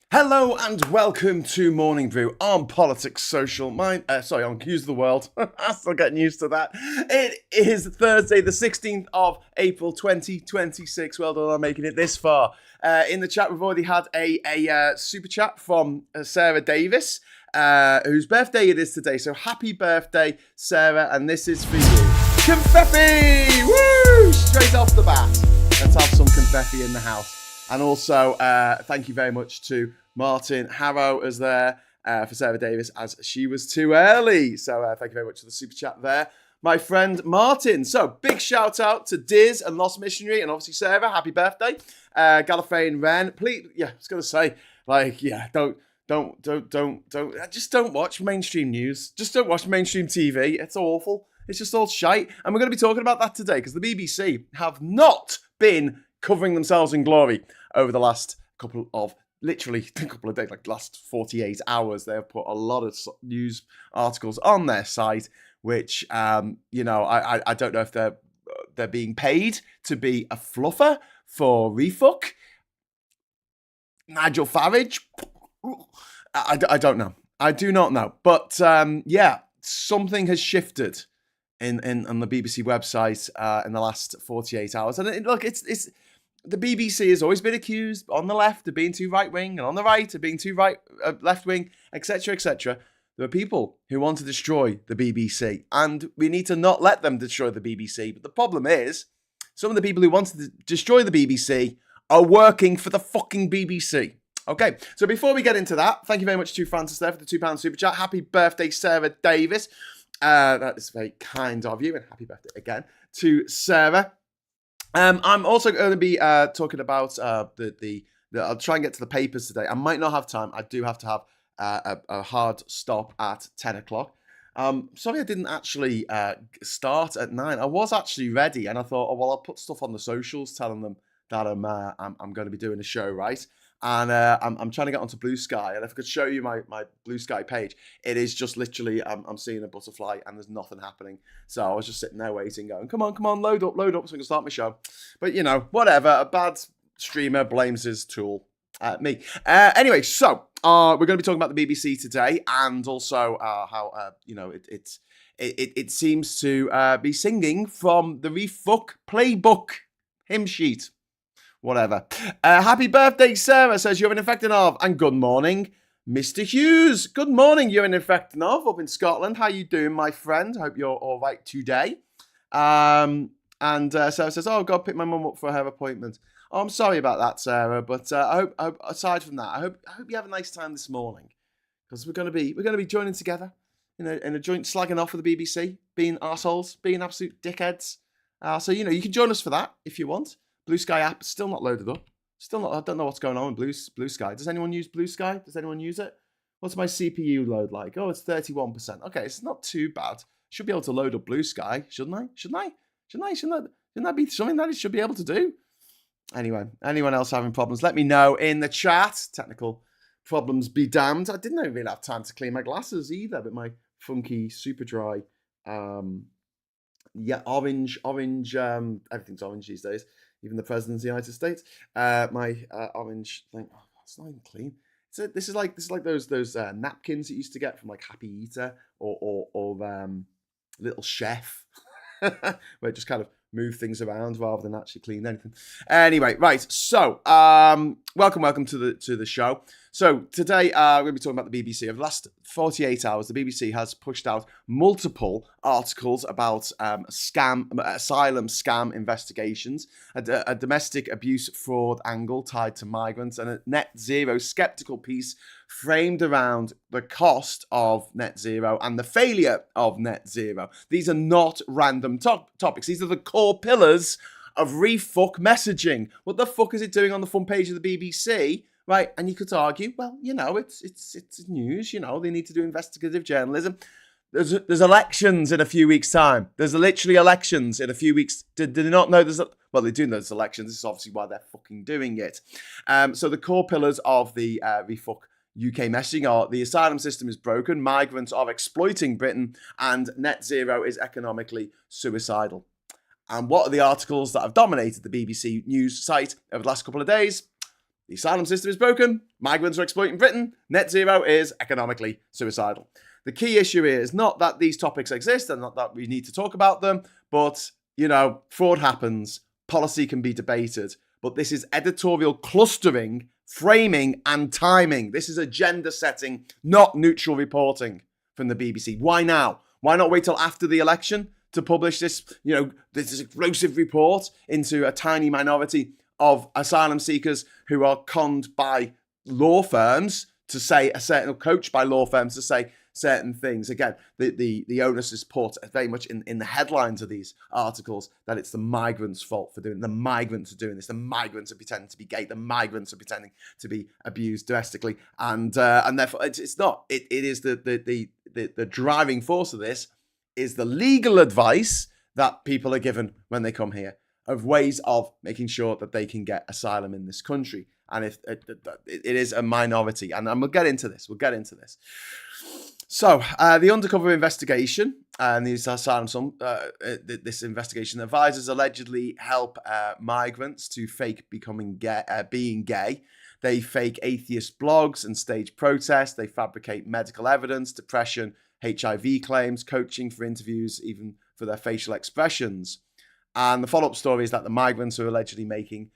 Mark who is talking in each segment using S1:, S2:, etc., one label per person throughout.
S1: Hello and welcome to Morning Brew on Politics Social. On Hughes of the World. I'm still getting used to that. It is Thursday, the 16th of April, 2026. Well done on making it this far. In the chat, we've already had a super chat from Sarah Davis, whose birthday it is today. So happy birthday, Sarah, and this is for you. Confetti! Woo! Straight off the bat. Let's have some confetti in the house. And also, thank you very much to Martin Harrow as there for Sarah Davis, as she was too early. So thank you very much for the super chat there, my friend Martin. So big shout out to Diz and Lost Missionary, and obviously Sarah. Happy birthday, Gallifreyan Wren. Please, I was gonna say, just don't watch mainstream news. Just don't watch mainstream TV. It's awful. It's just all shite. And we're going to be talking about that today because the BBC have not been covering themselves in glory over the last couple of days, like last 48 hours. They have put a lot of news articles on their site, which, I don't know if they're being paid to be a fluffer for refuck. Nigel Farage? I don't know. I do not know. But, something has shifted on the BBC website in the last 48 hours. And it's the BBC has always been accused on the left of being too right-wing and on the right of being too left-wing, etc., etc. There are people who want to destroy the BBC, and we need to not let them destroy the BBC. But the problem is, some of the people who want to destroy the BBC are working for the fucking BBC. Okay, so before we get into that, thank you very much to Francis there for the £2 super chat. Happy birthday, Sarah Davis. That is very kind of you, and happy birthday again to Sarah. I'm also going to be talking about I'll try and get to the papers today. I might not have time. I do have to have a hard stop at 10 o'clock. Sorry I didn't actually start at 9. I was actually ready, and I thought, I'll put stuff on the socials telling them that I'm going to be doing a show, right? And I'm trying to get onto Blue Sky, and if I could show you my Blue Sky page, it is just literally I'm seeing a butterfly and there's nothing happening. So I was just sitting there waiting, going, come on, load up, so I can start my show. But whatever. A bad streamer blames his tool. Me. Anyway, so we're going to be talking about the BBC today, and also how it seems to be singing from the Refuck playbook hymn sheet. Whatever. Happy birthday, Sarah, says you're an infected of. And good morning, Mr. Hughes. Good morning, you're an infected of up in Scotland. How you doing, my friend? Hope you're all right today. And Sarah says, God, pick my mum up for her appointment. Oh, I'm sorry about that, Sarah, but I hope aside from that, I hope you have a nice time this morning, because we're going to be joining together in a joint slagging off of the BBC, being arseholes, being absolute dickheads. So you can join us for that if you want. Blue Sky app is still not loaded up. I don't know what's going on with Blue Sky. Does anyone use Blue Sky? Does anyone use it? What's my CPU load like? Oh, it's 31%. Okay, it's not too bad. Should be able to load up Blue Sky, shouldn't I? Shouldn't that be something that it should be able to do? Anyway, anyone else having problems, let me know in the chat. Technical problems be damned. I didn't even have time to clean my glasses either, but my funky, super dry, orange, everything's orange these days. Even the President of the United States. My orange thing. Oh, it's not even clean. This is like those napkins that you used to get from like Happy Eater or Little Chef, where it just kind of move things around rather than actually clean anything. Anyway, right. So, welcome to the show. So today we're going to be talking about the BBC. Over the last 48 hours, the BBC has pushed out multiple articles about asylum scam investigations, a domestic abuse fraud angle tied to migrants, and a net zero skeptical piece framed around the cost of net zero and the failure of net zero. These are not random topics. These are the core pillars of refuck messaging. What the fuck is it doing on the front page of the BBC? Right, and you could argue, well, it's news. They need to do investigative journalism. There's elections in a few weeks' time. There's literally elections in a few weeks. Did they not know well, they do know there's elections. This is obviously why they're fucking doing it. So the core pillars of the refuck UK messaging are: the asylum system is broken, migrants are exploiting Britain, and net zero is economically suicidal. And what are the articles that have dominated the BBC news site over the last couple of days? The asylum system is broken. Migrants are exploiting Britain. Net zero is economically suicidal. The key issue is not that these topics exist and not that we need to talk about them, but, fraud happens. Policy can be debated. But this is editorial clustering, framing, and timing. This is agenda setting, not neutral reporting from the BBC. Why now? Why not wait till after the election to publish this, this explosive report into a tiny minority of asylum seekers who are conned by law firms to say coached by law firms to say certain things. Again, the onus is put very much in the headlines of these articles that it's the migrants' fault for doing. The migrants are doing this. The migrants are pretending to be gay. The migrants are pretending to be abused domestically, and therefore it's not. It is the driving force of this is the legal advice that people are given when they come here of ways of making sure that they can get asylum in this country. And if it is a minority, and we'll get into this. So the undercover investigation and these asylum, this investigation advisors allegedly help migrants to fake being gay. They fake atheist blogs and stage protests. They fabricate medical evidence, depression, HIV claims, coaching for interviews, even for their facial expressions. And the follow-up story is that the migrants are allegedly making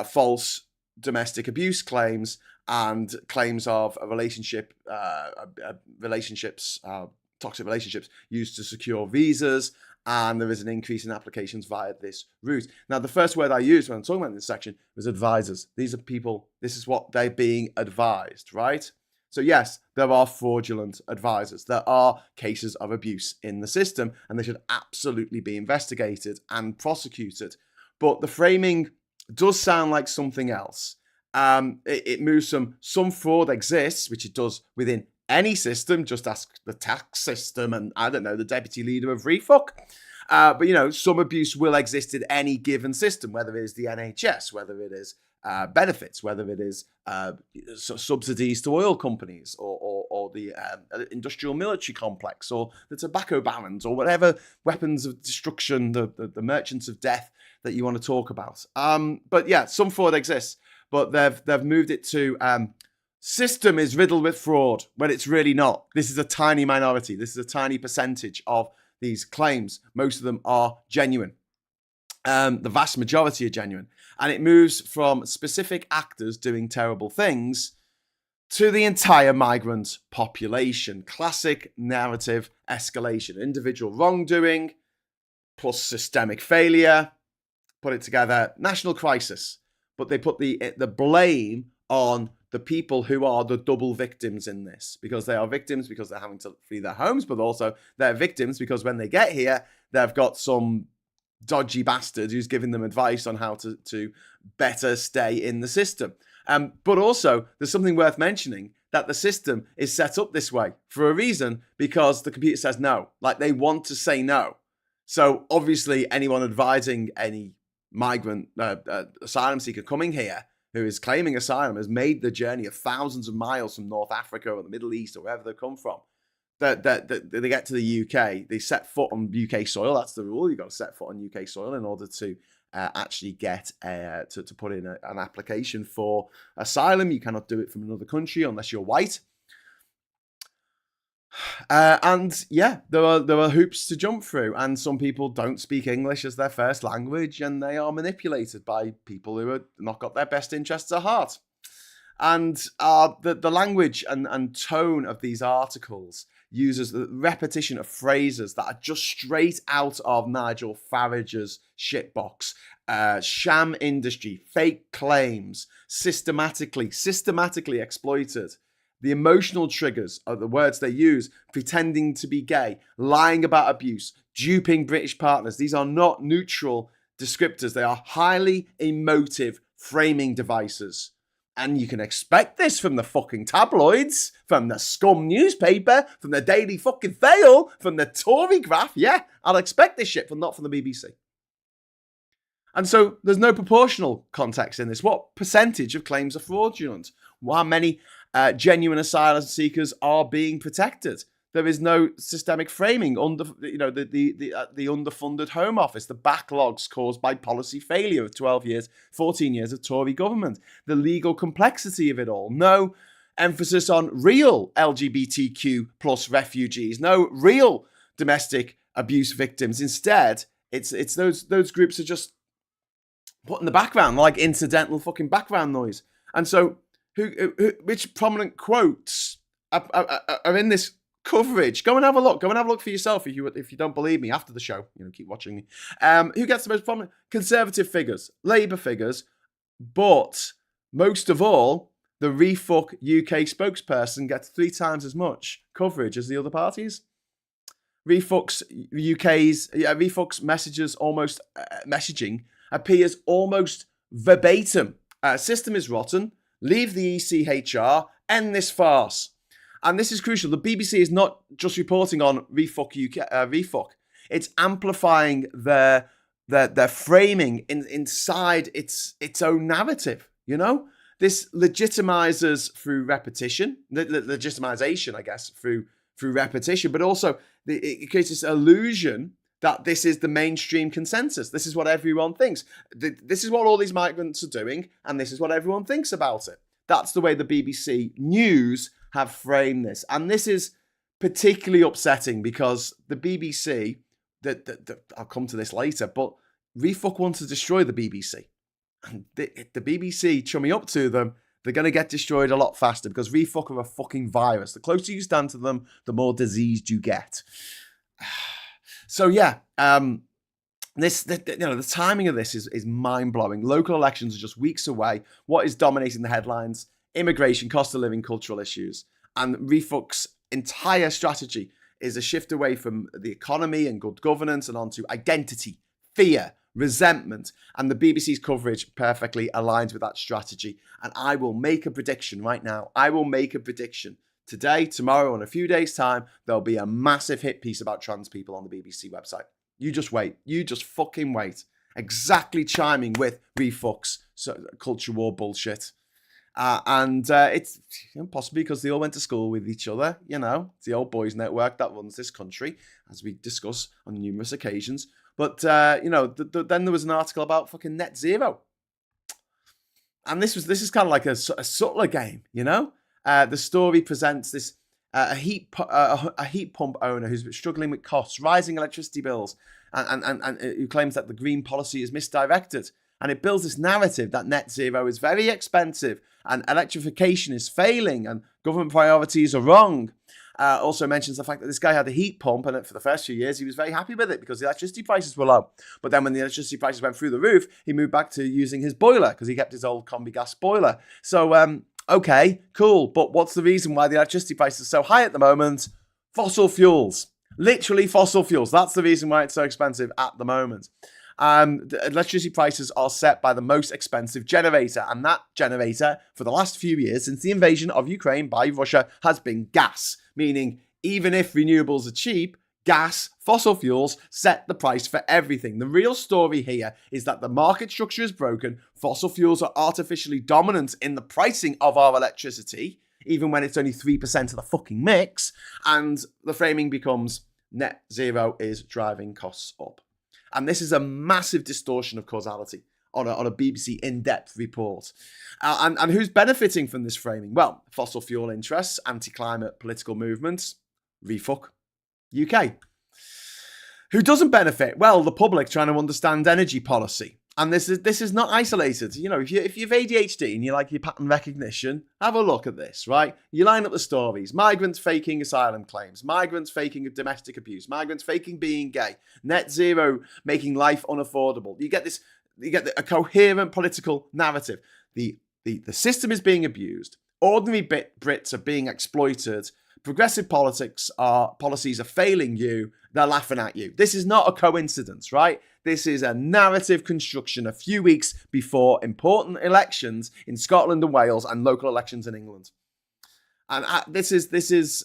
S1: false domestic abuse claims and claims of a toxic relationships used to secure visas. And there is an increase in applications via this route. Now, the first word I used when I'm talking about this section was advisors. These are people, this is what they're being advised, right? So yes, there are fraudulent advisors. There are cases of abuse in the system, and they should absolutely be investigated and prosecuted. But the framing does sound like something else. It moves from some fraud exists, which it does within any system. Just ask the tax system and, I don't know, the deputy leader of Refuck. But, some abuse will exist in any given system, whether it is the NHS, whether it is benefits, whether it is subsidies to oil companies or the industrial military complex or the tobacco barons or whatever weapons of destruction, the merchants of death that you want to talk about. But yeah, some fraud exists, but they've moved it to system is riddled with fraud when it's really not. This is a tiny minority. This is a tiny percentage of these claims. Most of them are genuine. The vast majority are genuine. And it moves from specific actors doing terrible things to the entire migrant population. Classic narrative escalation. Individual wrongdoing plus systemic failure. Put it together. National crisis. But they put the blame on the people who are the double victims in this, because they are victims because they're having to flee their homes, but also they're victims because when they get here, they've got some dodgy bastard who's giving them advice on how to better stay in the system. But also, there's something worth mentioning, that the system is set up this way for a reason, because the computer says no. Like, they want to say no. So obviously, anyone advising any migrant asylum seeker coming here who is claiming asylum has made the journey of thousands of miles from North Africa or the Middle East or wherever they come from. They get to the UK, they set foot on UK soil. That's the rule. You've got to set foot on UK soil in order to actually get to put in an application for asylum. You cannot do it from another country unless you're white. And yeah, there are hoops to jump through, and some people don't speak English as their first language, and they are manipulated by people who have not got their best interests at heart. And the language and tone of these articles uses the repetition of phrases that are just straight out of Nigel Farage's shitbox. Sham industry, fake claims, systematically exploited. The emotional triggers are the words they use: pretending to be gay, lying about abuse, duping British partners. These are not neutral descriptors. They are highly emotive framing devices. And you can expect this from the fucking tabloids, from the scum newspaper, from the Daily fucking Fail, from the Tory graph. Yeah, I'll expect this shit, but not from the BBC. And so there's no proportional context in this. What percentage of claims are fraudulent? How many genuine asylum seekers are being protected? There is no systemic framing under, the underfunded Home Office, the backlogs caused by policy failure of 12 years, 14 years of Tory government, the legal complexity of it all. No emphasis on real LGBTQ plus refugees, no real domestic abuse victims. Instead, it's those groups are just put in the background, like incidental fucking background noise. And so, which prominent quotes are in this coverage? Go and have a look. Go and have a look for yourself if you don't believe me after the show. Keep watching me. Who gets the most prominent? Conservative figures, Labour figures, but most of all, the Refuck UK spokesperson gets 3 times as much coverage as the other parties. Refuck's messaging appears almost verbatim. System is rotten. Leave the ECHR. End this farce. And this is crucial. The BBC is not just reporting on Refuck. It's amplifying their framing inside its own narrative. This legitimizes through repetition, legitimization, I guess, through repetition, but also it creates this illusion that this is the mainstream consensus. This is what everyone thinks. This is what all these migrants are doing, and this is what everyone thinks about it. That's the way the BBC News have framed this. And this is particularly upsetting because the BBC, I'll come to this later, but Refuck wants to destroy the BBC. And the BBC chumming up to them, they're going to get destroyed a lot faster because Refuck are a fucking virus. The closer you stand to them, the more diseased you get. So yeah, the timing of this is mind-blowing. Local elections are just weeks away. What is dominating the headlines? Immigration, cost of living, cultural issues. And Refuck's entire strategy is a shift away from the economy and good governance and onto identity, fear, resentment. And the BBC's coverage perfectly aligns with that strategy. And I will make a prediction right now. I will make a prediction. Today, tomorrow, in a few days' time, there'll be a massive hit piece about trans people on the BBC website. You just wait. You just fucking wait. Exactly chiming with Refuck's culture war bullshit. And it's possibly because they all went to school with each other. It's the old boys network that runs this country, as we discuss on numerous occasions. But, then there was an article about fucking net zero. And this is kind of like a subtler game, The story presents this a heat pump owner who's struggling with costs, rising electricity bills, and who claims that the green policy is misdirected. And it builds this narrative that net zero is very expensive and electrification is failing and government priorities are wrong. Also mentions the fact that this guy had a heat pump and for the first few years he was very happy with it because the electricity prices were low. But then when the electricity prices went through the roof, he moved back to using his boiler because he kept his old combi gas boiler. So, okay, cool. But what's the reason why the electricity price is so high at the moment? Fossil fuels. Literally fossil fuels. That's the reason why it's so expensive at the moment. The electricity prices are set by the most expensive generator. And that generator, for the last few years, since the invasion of Ukraine by Russia, has been gas. Meaning, even if renewables are cheap, gas, fossil fuels, set the price for everything. The real story here is that the market structure is broken. Fossil fuels are artificially dominant in the pricing of our electricity, even when it's only 3% of the fucking mix. And the framing becomes net zero is driving costs up. And this is a massive distortion of causality on a BBC in-depth report. And who's benefiting from this framing? Well, fossil fuel interests, anti-climate political movements, Refuck UK. Who doesn't benefit? Well, the public trying to understand energy policy. And this is not isolated. If you've ADHD and you like your pattern recognition, have a look at this, right? You line up the stories. Migrants faking asylum claims. Migrants faking domestic abuse. Migrants faking being gay. Net zero making life unaffordable. You get a coherent political narrative. The system is being abused. Ordinary Brits are being exploited. Progressive policies are failing you. They're laughing at you. This is not a coincidence, right? This is a narrative construction a few weeks before important elections in Scotland and Wales and local elections in England. And this is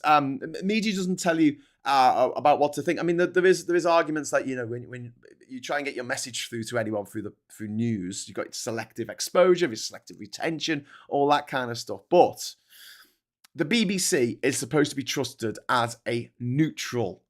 S1: media doesn't tell you about what to think. I mean, there is arguments that when you try and get your message through to anyone through news, you've got selective exposure, selective retention, all that kind of stuff. But The BBC is supposed to be trusted as a neutral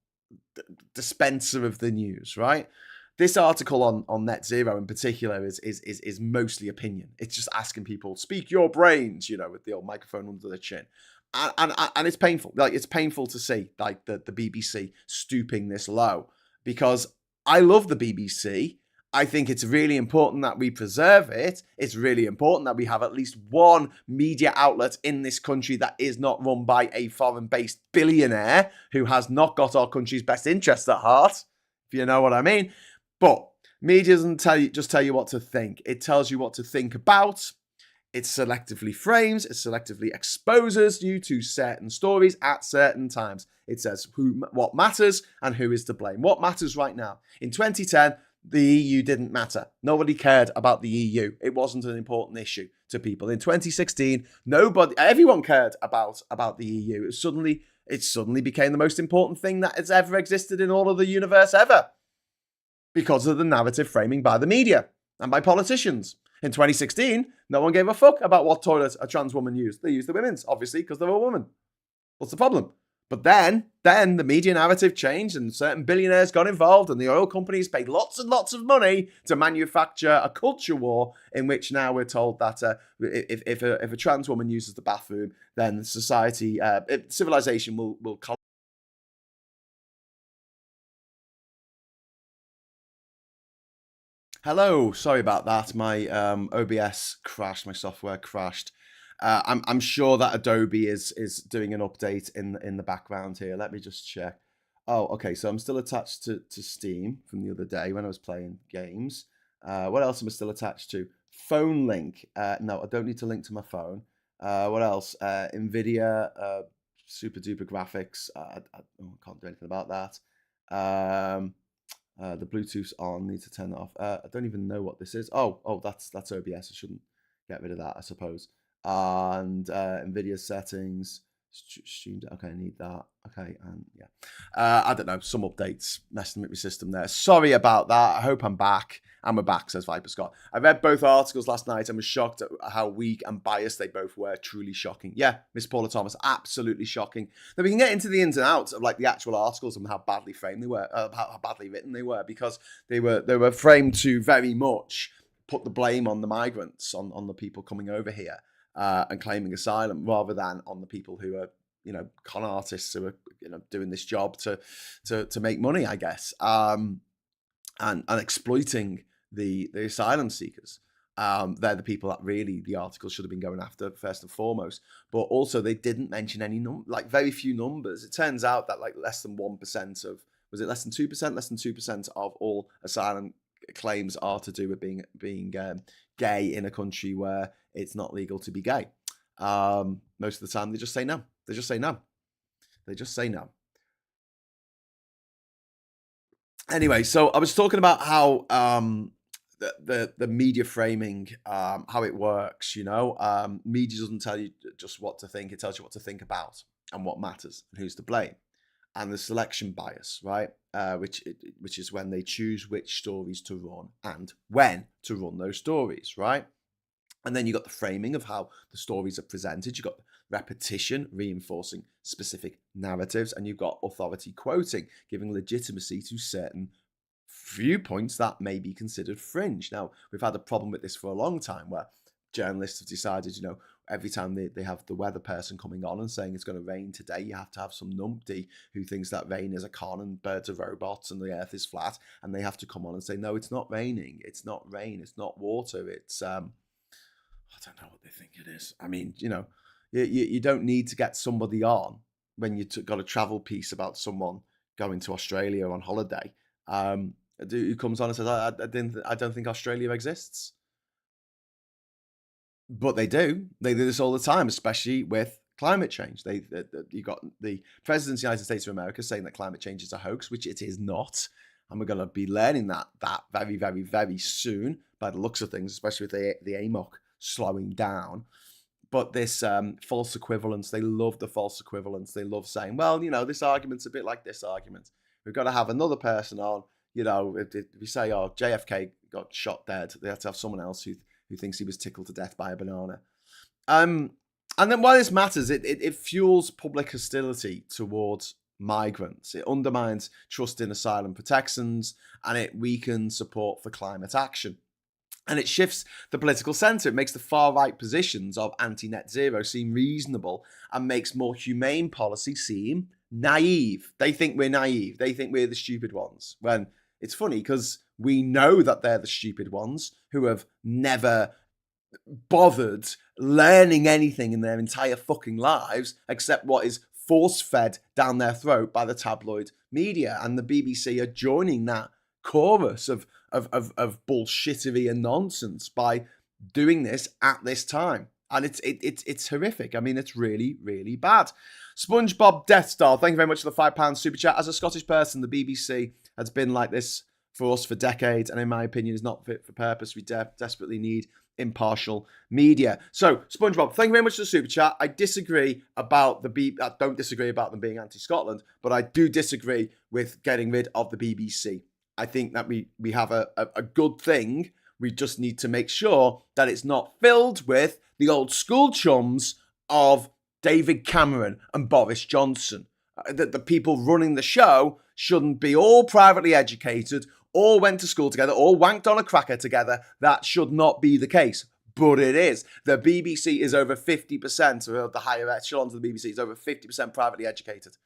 S1: dispenser of the news, right? This article on net zero in particular is mostly opinion. It's just asking people, speak your brains, with the old microphone under the chin. And it's painful. Like, it's painful to see like the BBC stooping this low, because I love the BBC. I think it's really important that we preserve it. It's really important that we have at least one media outlet in this country that is not run by a foreign-based billionaire who has not got our country's best interests at heart, if you know what I mean. But media doesn't tell you what to think. It tells you what to think about. It selectively frames, it selectively exposes you to certain stories at certain times. It says what matters and who is to blame. What matters right now? In 2010, the EU didn't matter. Nobody cared about the EU. It wasn't an important issue to people. In 2016, everyone cared about the EU. It suddenly became the most important thing that has ever existed in all of the universe ever, because of the narrative framing by the media and by politicians. In 2016, no one gave a fuck about what toilet a trans woman used. They used the women's, obviously, because they're a woman. What's the problem? But then the media narrative changed and certain billionaires got involved and the oil companies paid lots and lots of money to manufacture a culture war in which now we're told that if a trans woman uses the bathroom, then civilization will collapse. Hello, sorry about that. My OBS crashed, my software crashed. I'm sure that Adobe is doing an update in the background here. Let me just check. Oh, okay. So I'm still attached to Steam from the other day when I was playing games. What else am I still attached to? Phone link. No, I don't need to link to my phone. What else? NVIDIA, super duper graphics. I can't do anything about that. The Bluetooth's on. Need to turn it off. I don't even know what this is. Oh, that's OBS. I shouldn't get rid of that, I suppose. And NVIDIA settings. Streamed. Okay, I need that. Okay, and yeah, I don't know. Some updates messing with my system there. Sorry about that. I hope I'm back. And we're back, says Viper Scott. I read both articles last night and was shocked at how weak and biased they both were. Truly shocking. Yeah, Miss Paula Thomas, absolutely shocking. Then we can get into the ins and outs of like the actual articles and how badly framed they were, how badly written they were, because they were framed to very much put the blame on the migrants, on the people coming over here and claiming asylum, rather than on the people who are, con artists who are, doing this job to make money, I guess, and exploiting the asylum seekers. They're the people that really the article should have been going after first and foremost. But also they didn't mention any very few numbers. It turns out that like less than 1% of, was it less than 2%? Less than 2% of all asylum claims are to do with being gay in a country where it's not legal to be gay. Most of the time they just say no. They just say no. They just say no. Anyway, so I was talking about how the media framing, how it works, media doesn't tell you just what to think, it tells you what to think about and what matters and who's to blame. And the selection bias, right? Which is when they choose which stories to run and when to run those stories, right? And then you got the framing of how the stories are presented. You've got repetition, reinforcing specific narratives, and you've got authority quoting, giving legitimacy to certain viewpoints that may be considered fringe. Now, we've had a problem with this for a long time, where journalists have decided, every time they have the weather person coming on and saying it's going to rain today, you have to have some numpty who thinks that rain is a con and birds are robots and the earth is flat, and they have to come on and say, no, it's not raining, it's not rain, it's not water, it's I don't know what they think it is. I mean, you don't need to get somebody on when you've got a travel piece about someone going to Australia on holiday, who comes on and says, I don't think Australia exists. But they do. They do this all the time, especially with climate change. You got the President of the United States of America saying that climate change is a hoax, which it is not. And we're going to be learning that very, very, very soon by the looks of things, especially with the AMOC slowing down. But this false equivalence, they love the false equivalence. They love saying, well, this argument's a bit like this argument. We've got to have another person on, if we say, oh, JFK got shot dead, they have to have someone else who thinks he was tickled to death by a banana. And And then why this matters, it fuels public hostility towards migrants. It undermines trust in asylum protections, and it weakens support for climate action. And it shifts the political centre. It makes the far-right positions of anti-net zero seem reasonable and makes more humane policy seem naive. They think we're naive. They think we're the stupid ones. When it's funny because we know that they're the stupid ones who have never bothered learning anything in their entire fucking lives except what is force-fed down their throat by the tabloid media. And the BBC are joining that chorus of bullshittery and nonsense by doing this at this time. And it's horrific. I mean, it's really, really bad. SpongeBob Death Star, thank you very much for the £5 super chat. As a Scottish person, the BBC has been like this for us for decades, and in my opinion is not fit for purpose. We desperately need impartial media. So, SpongeBob, thank you very much for the super chat. I disagree about I don't disagree about them being anti-Scotland, but I do disagree with getting rid of the BBC. I think that we have a good thing. We just need to make sure that it's not filled with the old school chums of David Cameron and Boris Johnson. That the people running the show shouldn't be all privately educated, all went to school together, all wanked on a cracker together. That should not be the case. But it is. The BBC is over 50%, or the higher echelons of the BBC is over 50% privately educated.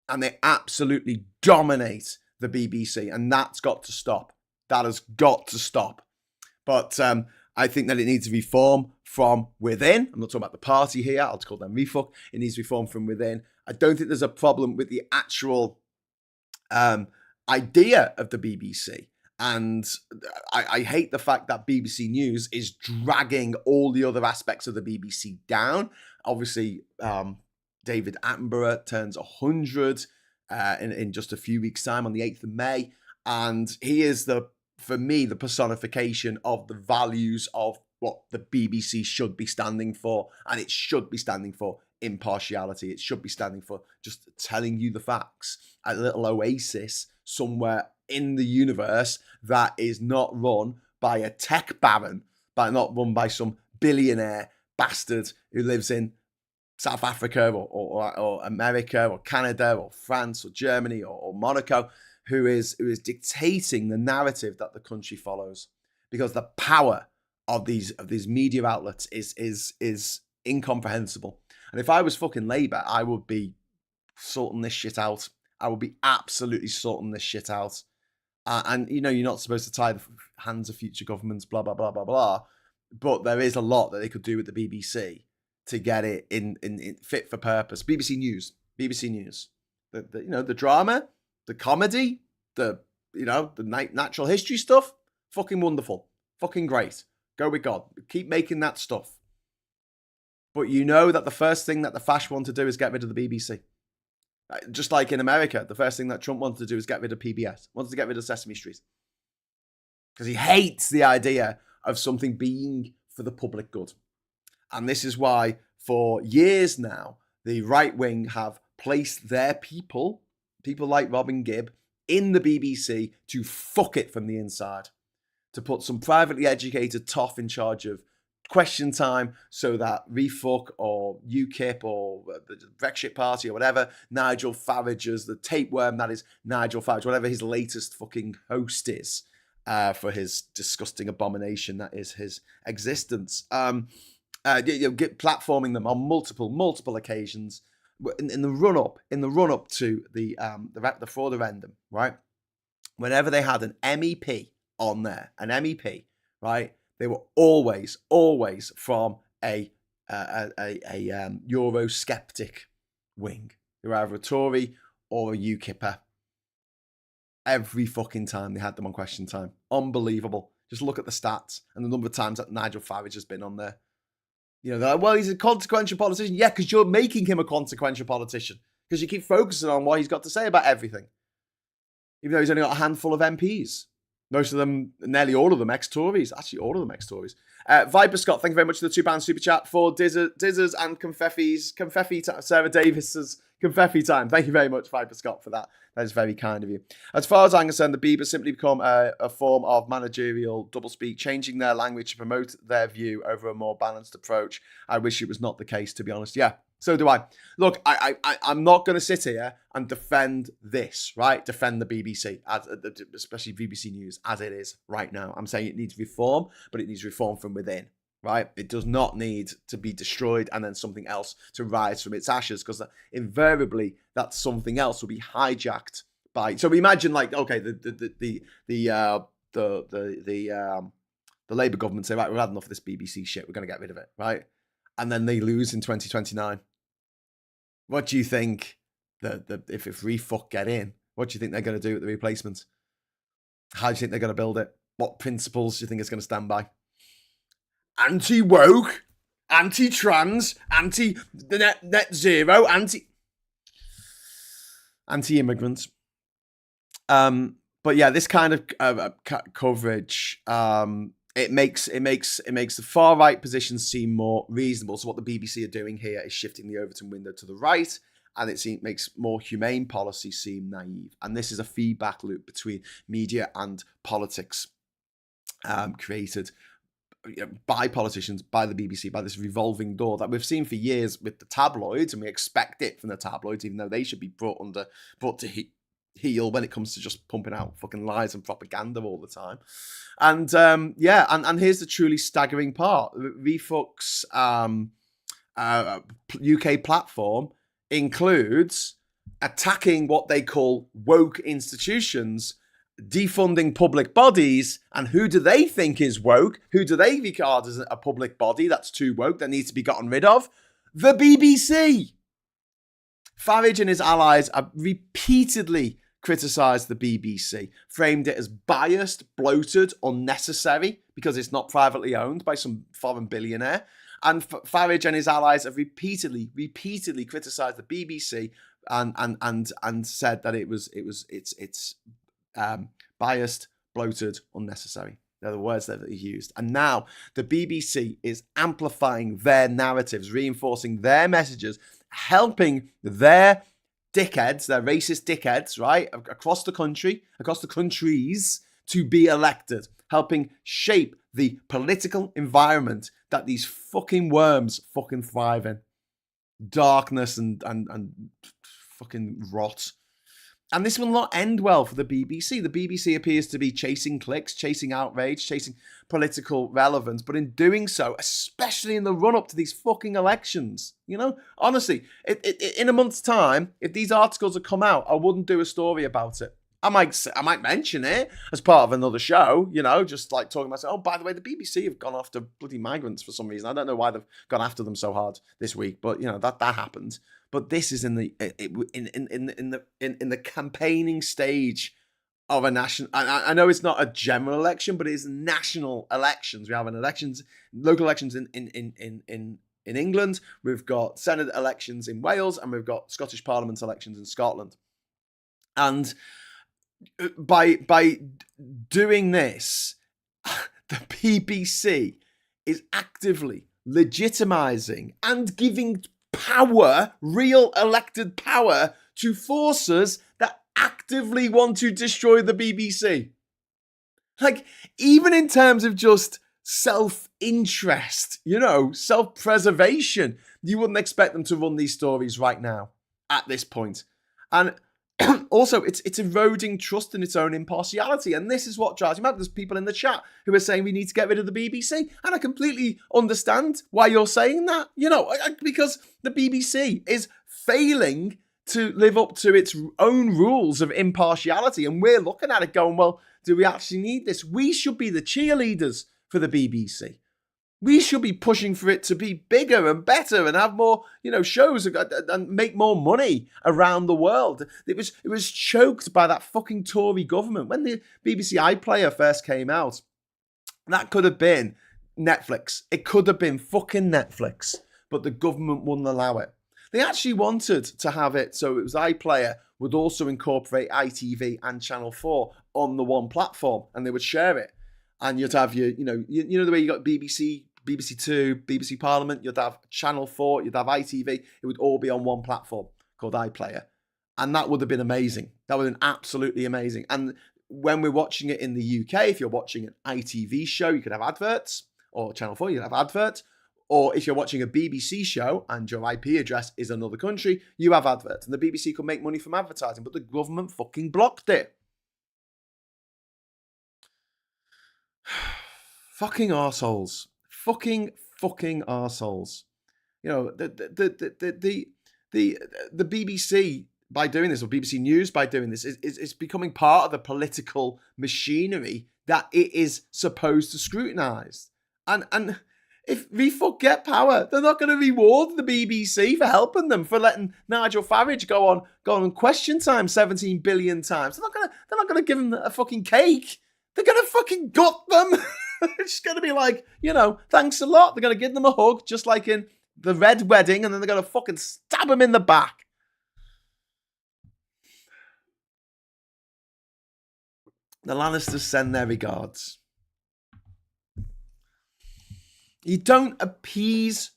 S1: And they absolutely dominate the BBC, and that's got to stop. That has got to stop. But I think that it needs to reform from within. I'm not talking about the party here. I'll just call them refuck. It needs to reform from within. I don't think there's a problem with the actual idea of the BBC. And I hate the fact that BBC News is dragging all the other aspects of the BBC down. Obviously, David Attenborough turns 100 in just a few weeks' time on the 8th of May. And he is, for me, the personification of the values of what the BBC should be standing for. And it should be standing for impartiality. It should be standing for just telling you the facts. A little oasis somewhere in the universe that is not run by a tech baron, but not run by some billionaire bastard who lives in South Africa or America or Canada or France or Germany or Monaco, who is dictating the narrative that the country follows. Because the power of these media outlets is incomprehensible. And if I was fucking Labour, I would be sorting this shit out. I would be absolutely sorting this shit out. And, you know, you're not supposed to tie the hands of future governments, blah, blah, blah, blah, blah. But there is a lot that they could do with the BBC to get it in fit for purpose. BBC News. The drama, the comedy, the natural history stuff. Fucking wonderful. Fucking great. Go with God. Keep making that stuff. But you know that the first thing that the fash want to do is get rid of the BBC. Just like in America, the first thing that Trump wanted to do is get rid of PBS. Wants to get rid of Sesame Street. Because he hates the idea of something being for the public good. And this is why, for years now, the right wing have placed their people like Robin Gibb, in the BBC to fuck it from the inside. To put some privately educated toff in charge of Question Time so that Refuck or UKIP or the Brexit Party or whatever, Nigel Farage's, the tapeworm that is Nigel Farage, whatever his latest fucking host is for his disgusting abomination that is his existence. Platforming them on multiple occasions in the run up to the fraud referendum, right? Whenever they had an MEP on there, right? They were always from a Eurosceptic wing. They were either a Tory or a UKIPper. Every fucking time they had them on Question Time. Unbelievable. Just look at the stats and the number of times that Nigel Farage has been on there. You know, they're like, well, he's a consequential politician. Yeah, because you're making him a consequential politician. Because you keep focusing on what he's got to say about everything. Even though he's only got a handful of MPs. Most of them, nearly all of them, ex-Tories. Actually, all of them ex-Tories. Viper Scott, thank you very much for the £2 super chat for Dizzers and Confetti, Sarah Davis's Confetti time. Thank you very much, Viper Scott, for that. That is very kind of you. As far as I'm concerned, the Beavers simply become a form of managerial doublespeak, changing their language to promote their view over a more balanced approach. I wish it was not the case, to be honest. Yeah, so do I. Look, I'm not going to sit here and defend this, right? Defend the BBC, especially BBC News, as it is right now. I'm saying it needs reform, but it needs reform from within, right? It does not need to be destroyed and then something else to rise from its ashes, because invariably that something else will be hijacked by. So we imagine, like, okay, the Labour government say, right, we've had enough of this BBC shit, we're going to get rid of it, right? And then they lose in 2029. What do you think if refuck get in? What do you think they're going to do with the replacement? How do you think they're going to build it? What principles do you think it's going to stand by? Anti-woke, anti-trans, anti-net zero, anti-immigrants. But yeah, this kind of coverage, it makes the far right position seem more reasonable. So what the BBC are doing here is shifting the Overton window to the right, and it makes more humane policy seem naive. And this is a feedback loop between media and politics, created by politicians, by the BBC, by this revolving door that we've seen for years with the tabloids, and we expect it from the tabloids, even though they should be brought to heel when it comes to just pumping out fucking lies and propaganda all the time. And and here's the truly staggering part: Refuck's UK platform includes attacking what they call woke institutions, defunding public bodies. And who do they think is woke? Who do they regard as a public body that's too woke, that needs to be gotten rid of? The BBC. Farage and his allies have repeatedly criticised the BBC, framed it as biased, bloated, unnecessary, because it's not privately owned by some foreign billionaire. And Farage and his allies have repeatedly criticised the BBC and said that it's biased, bloated, unnecessary. They're the words that he used. And now the BBC is amplifying their narratives, reinforcing their messages, helping their dickheads, their racist dickheads, right, across the country, across the countries, to be elected, helping shape the political environment that these fucking worms fucking thrive in. Darkness and fucking rot. And this will not end well for the BBC. The BBC appears to be chasing clicks, chasing outrage, chasing political relevance. But in doing so, especially in the run-up to these fucking elections, you know, honestly, in a month's time, if these articles had come out, I wouldn't do a story about it. I might mention it as part of another show, you know, just like talking about, oh, by the way, the BBC have gone after bloody migrants for some reason. I don't know why they've gone after them so hard this week, but you know that happened. But this is in the campaigning stage of a national. I know it's not a general election, but it is national elections. We have local elections in England. We've got Senate elections in Wales, and we've got Scottish Parliament elections in Scotland. And by doing this, the BBC is actively legitimizing and giving power, real elected power, to forces that actively want to destroy the BBC. Like, even in terms of just self-interest, you know, self-preservation, you wouldn't expect them to run these stories right now at this point. And also, it's eroding trust in its own impartiality. And this is what drives me mad. There's people in the chat who are saying we need to get rid of the BBC. And I completely understand why you're saying that. You know, because the BBC is failing to live up to its own rules of impartiality. And we're looking at it going, well, do we actually need this? We should be the cheerleaders for the BBC. We should be pushing for it to be bigger and better and have more, you know, shows and make more money around the world. It was choked by that fucking Tory government. When the BBC iPlayer first came out, that could have been Netflix. It could have been fucking Netflix, but the government wouldn't allow it. They actually wanted to have it so it was iPlayer would also incorporate ITV and Channel 4 on the one platform, and they would share it. And you'd have your, you know the way you got BBC, BBC Two, BBC Parliament, you'd have Channel 4, you'd have ITV, it would all be on one platform called iPlayer. And that would have been amazing. That would have been absolutely amazing. And when we're watching it in the UK, if you're watching an ITV show, you could have adverts, or Channel 4, you could have adverts. Or if you're watching a BBC show and your IP address is another country, you have adverts. And the BBC could make money from advertising, but the government fucking blocked it. Fucking arseholes. Fucking arseholes. You know, the BBC, by doing this, or BBC News by doing this, is becoming part of the political machinery that it is supposed to scrutinise. And if refuck get power, they're not going to reward the BBC for helping them, for letting Nigel Farage go on Question Time 17 billion times. They're not going to give them a fucking cake. They're going to fucking gut them. It's going to be like, thanks a lot. They're going to give them a hug, just like in the Red Wedding, and then they're going to fucking stab them in the back. The Lannisters send their regards. You don't appease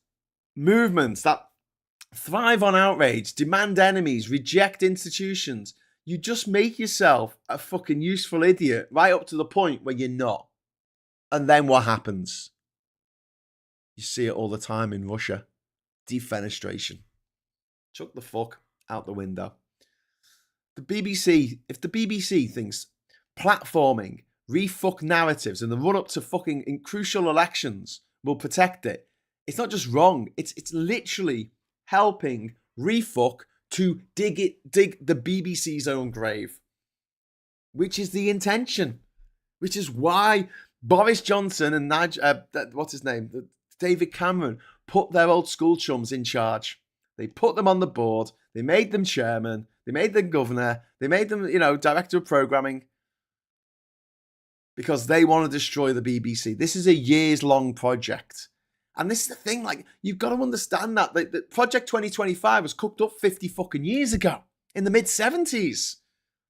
S1: movements that thrive on outrage, demand enemies, reject institutions. You just make yourself a fucking useful idiot right up to the point where you're not. And then what happens? You see it all the time in Russia. Defenestration. Chuck the fuck out the window. The BBC, if the BBC thinks platforming, refuck narratives in the run-up to fucking crucial elections will protect it, it's not just wrong. It's literally helping refuck to dig the BBC's own grave, which is the intention, which is why Boris Johnson and David Cameron put their old school chums in charge. They put them on the board. They made them chairman. They made them governor. They made them, director of programming, because they want to destroy the BBC. This is a years-long project. And this is the thing, you've got to understand that Project 2025 was cooked up 50 fucking years ago, in the mid-70s.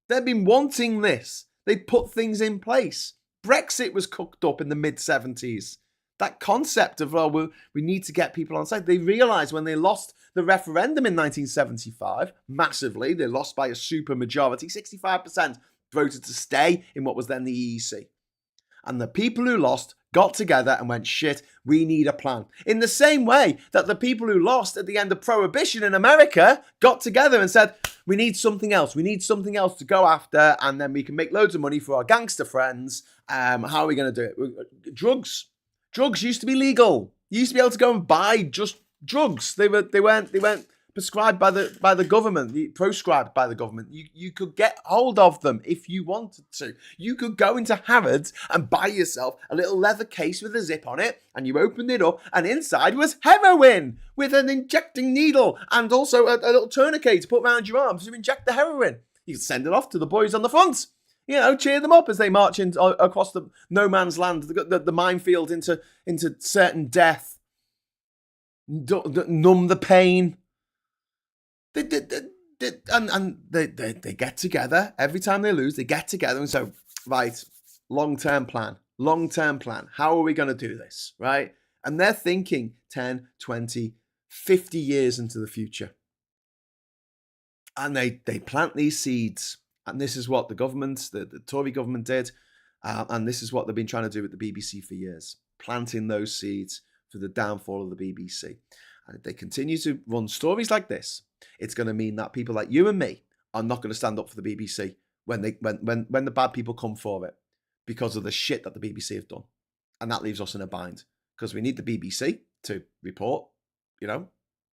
S1: They've been wanting this. They put things in place. Brexit was cooked up in the mid-70s. That concept of, we need to get people on side. They realised when they lost the referendum in 1975, massively, they lost by a super majority, 65% voted to stay in what was then the EEC. And the people who lost got together and went, shit, we need a plan. In the same way that the people who lost at the end of Prohibition in America got together and said, we need something else. We need something else to go after, and then we can make loads of money for our gangster friends. How are we going to do it? Drugs. Drugs used to be legal. You used to be able to go and buy just drugs. They weren't prescribed by the government, proscribed by the government. You could get hold of them if you wanted to. You could go into Harrods and buy yourself a little leather case with a zip on it, and you opened it up, and inside was heroin with an injecting needle and also a little tourniquet to put around your arms to inject the heroin. You could send it off to the boys on the front. Cheer them up as they march across the no man's land, the minefield into certain death. Numb the pain. They get together every time they lose. They get together and so, right, long-term plan. How are we going to do this, right? And they're thinking 10, 20, 50 years into the future. And they plant these seeds. And this is what the government, the Tory government did. And this is what they've been trying to do with the BBC for years. Planting those seeds for the downfall of the BBC. And if they continue to run stories like this, it's going to mean that people like you and me are not going to stand up for the BBC when the bad people come for it, because of the shit that the BBC have done. And that leaves us in a bind, because we need the BBC to report,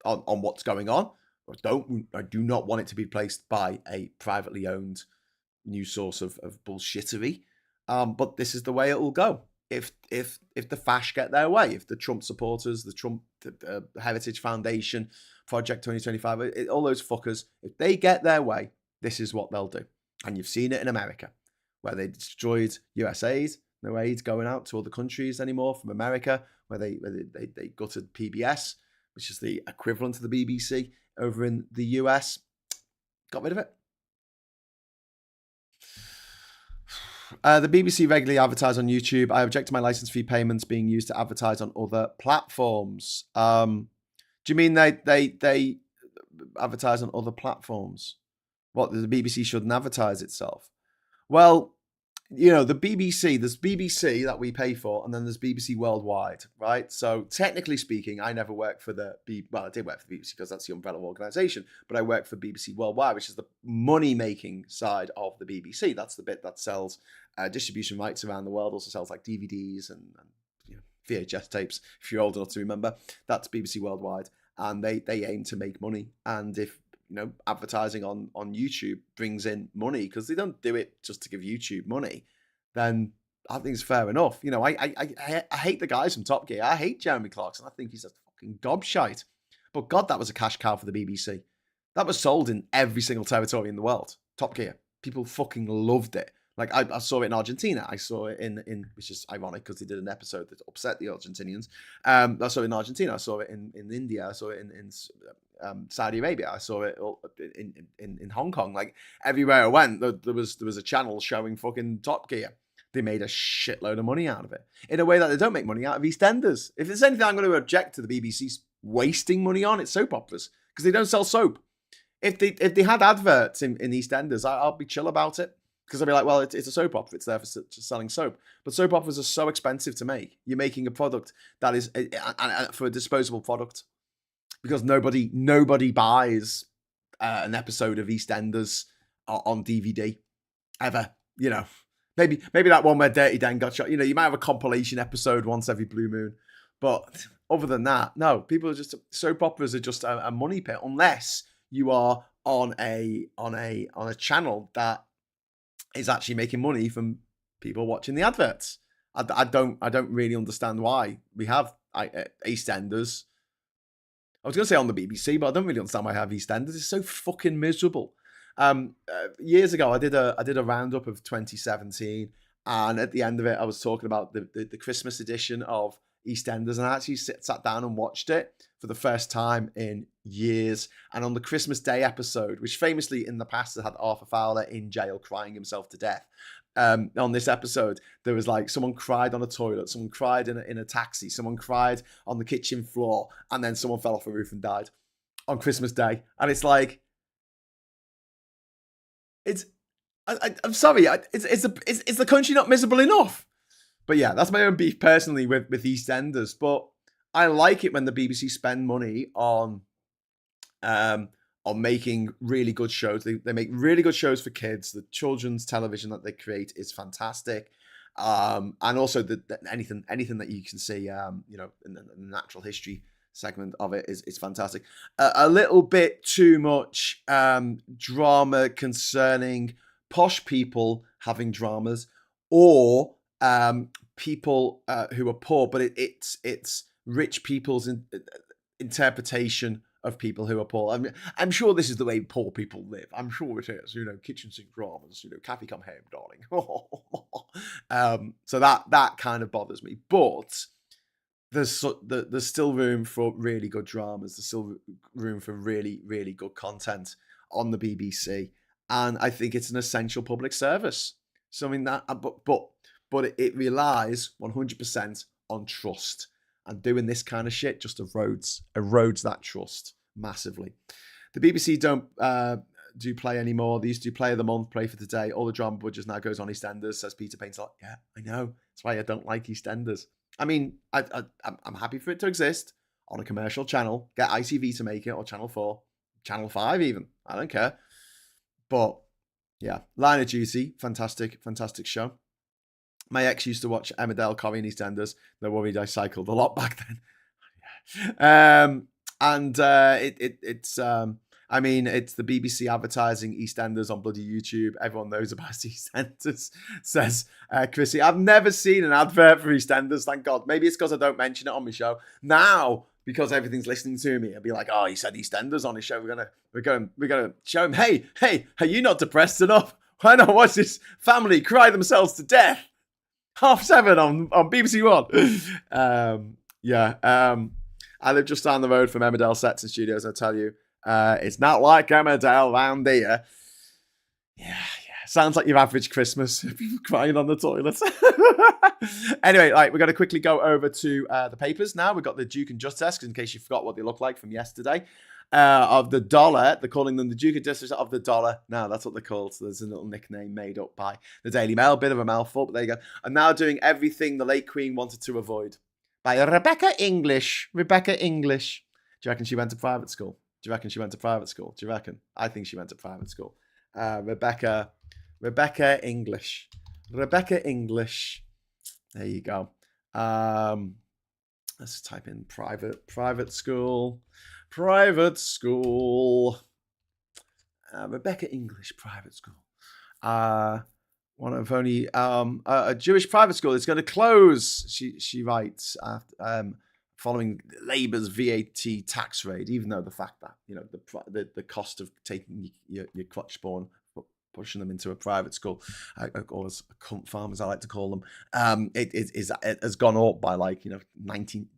S1: on what's going on. I do not want it to be placed by a privately owned news source of bullshittery. But this is the way it will go. If the fash get their way, if the Trump supporters, the Trump Heritage Foundation, Project 2025, all those fuckers, if they get their way, this is what they'll do. And you've seen it in America, where they destroyed USAID, no aid going out to other countries anymore from America, where they gutted PBS, which is the equivalent of the BBC over in the US. Got rid of it. The BBC regularly advertise on YouTube. I object to my license fee payments being used to advertise on other platforms. Do you mean they advertise on other platforms? What, the BBC shouldn't advertise itself? Well, the BBC, there's BBC that we pay for, and then there's BBC Worldwide, right? So technically speaking, I never worked for I did work for the BBC because that's the umbrella organisation, but I worked for BBC Worldwide, which is the money-making side of the BBC. That's the bit that sells distribution rights around the world, also sells like DVDs and VHS tapes, if you're old enough to remember. That's BBC Worldwide, and they aim to make money. And if advertising on YouTube brings in money, because they don't do it just to give YouTube money, then I think it's fair enough. I hate the guys from Top Gear. I hate Jeremy Clarkson. I think he's a fucking gobshite. But God, that was a cash cow for the BBC. That was sold in every single territory in the world. Top Gear. People fucking loved it. Like, I saw it in Argentina. I saw it in which is ironic because they did an episode that upset the Argentinians. I saw it in Argentina. I saw it in India. I saw it in Saudi Arabia. I saw it in Hong Kong. Like, everywhere I went, there was a channel showing fucking Top Gear. They made a shitload of money out of it in a way that they don't make money out of EastEnders. If there's anything I'm going to object to the BBC's wasting money on, it's soap operas, because they don't sell soap. If they had adverts in EastEnders, I'll be chill about it. Because I'll be like, well, it's a soap opera. It's there for selling soap. But soap operas are so expensive to make. You're making a product that is for a disposable product. Because nobody buys an episode of EastEnders on DVD ever. Maybe that one where Dirty Dan got shot. You might have a compilation episode once every blue moon. But other than that, no. People are just, soap operas are just a money pit, unless you are on a channel that is actually making money from people watching the adverts. I don't really understand why we have EastEnders. I was going to say on the BBC, but I don't really understand why I have EastEnders. It's so fucking miserable. Years ago, I did a roundup of 2017, and at the end of it, I was talking about the Christmas edition of EastEnders, and I actually sat down and watched it for the first time in years. And on the Christmas Day episode, which famously in the past had Arthur Fowler in jail crying himself to death, on this episode, there was like someone cried on a toilet, someone cried in a taxi, someone cried on the kitchen floor, and then someone fell off a roof and died on Christmas Day. And it's like, I'm sorry, is the country not miserable enough? But yeah, that's my own beef personally with EastEnders. But I like it when the BBC spend money on making really good shows. They make really good shows for kids. The children's television that they create is fantastic. And also anything that you can see, in the natural history segment of it is fantastic. A little bit too much drama concerning posh people having dramas, or people who are poor, but it's rich people's interpretation of people who are poor. I'm sure this is the way poor people live. I'm sure it is. Kitchen sink dramas. Kathy, come home, darling. So that kind of bothers me. But there's still room for really good dramas. There's still room for really, really good content on the BBC, and I think it's an essential public service. Something that, but it relies 100% on trust, and doing this kind of shit just erodes that trust massively. The BBC don't do play anymore. They used to do play of the month, play for today. All the drama budgets now goes on EastEnders, says Peter Painter. Yeah, I know. That's why I don't like EastEnders. I mean, I'm happy for it to exist on a commercial channel. Get ITV to make it, or Channel 4, Channel 5 even. I don't care. But yeah, Line of Duty, fantastic show. My ex used to watch Emmerdale, Corrie and EastEnders. They're worried I cycled a lot back then. It's the BBC advertising EastEnders on bloody YouTube. Everyone knows about EastEnders, says Chrissy. I've never seen an advert for EastEnders, thank God. Maybe it's because I don't mention it on my show. Now, because everything's listening to me, I'll be like, oh, he said EastEnders on his show. We're gonna show him, hey, are you not depressed enough? Why not watch this family cry themselves to death? 7:30 on BBC One. I live just down the road from Emmerdale Sets and Studios. I tell you, it's not like Emmerdale round here. Yeah. Sounds like your average Christmas. People crying on the toilet. Anyway, we're going to quickly go over to the papers now. We've got the Duke and Justice, in case you forgot what they look like from yesterday. Of the dollar. They're calling them the Duke and Justice of the dollar. Now, that's what they're called. So there's a little nickname made up by the Daily Mail. Bit of a mouthful, but there you go. And now doing everything the late Queen wanted to avoid. By Rebecca English. Rebecca English. Do you reckon she went to private school? Do you reckon she went to private school? Do you reckon? I think she went to private school. Rebecca English. Rebecca English. There you go. Let's type in private school. Private school. Rebecca English private school. One of only a Jewish private school is going to close. She writes following Labour's VAT tax raid. Even though the fact that the cost of taking your crutch spawn, pushing them into a private school, or as cunt farm, as I like to call them, it has gone up by 19